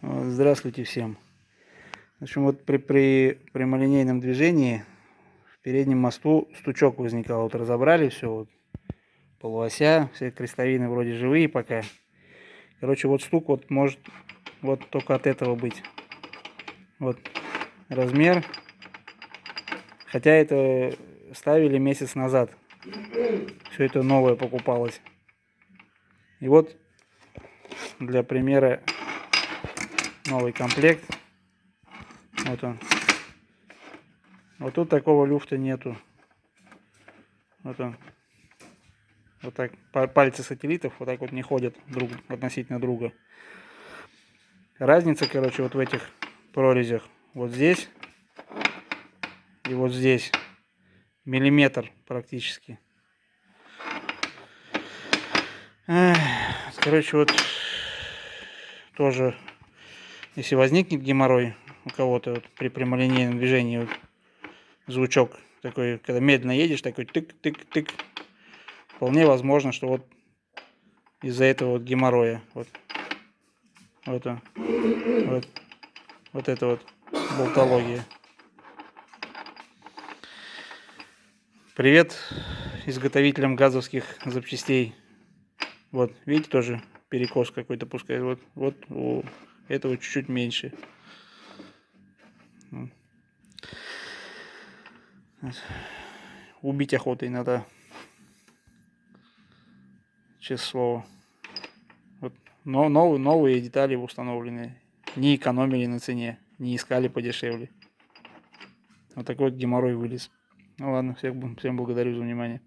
Здравствуйте всем. В общем, вот при прямолинейном движении в переднем мосту стучок возникал. Вот разобрали все, вот, полуося, все крестовины вроде живые пока. Короче, вот стук вот может вот только от этого быть. Вот размер. Хотя это ставили месяц назад. Все это новое покупалось. И вот для примера новый комплект. Вот он. Вот тут такого люфта нету. Вот он. Вот так пальцы сателлитов вот так вот не ходят друг относительно друга. Разница, короче, вот в этих прорезях. Вот здесь и вот здесь. Миллиметр практически. Короче, вот тоже, если возникнет геморрой у кого-то вот, при прямолинейном движении, вот, звучок такой, когда медленно едешь, такой тык-тык-тык, вполне возможно, что вот из-за этого вот геморроя. Вот он. Вот это вот болтология. Привет изготовителям газовских запчастей. Вот, видите, тоже перекос какой-то пускай. Вот у этого чуть-чуть меньше. Убить охотой надо. Честное слово. Вот, но новые детали установлены. Не экономили на цене, не искали подешевле. Вот такой вот геморрой вылез. Ну ладно, всем благодарю за внимание.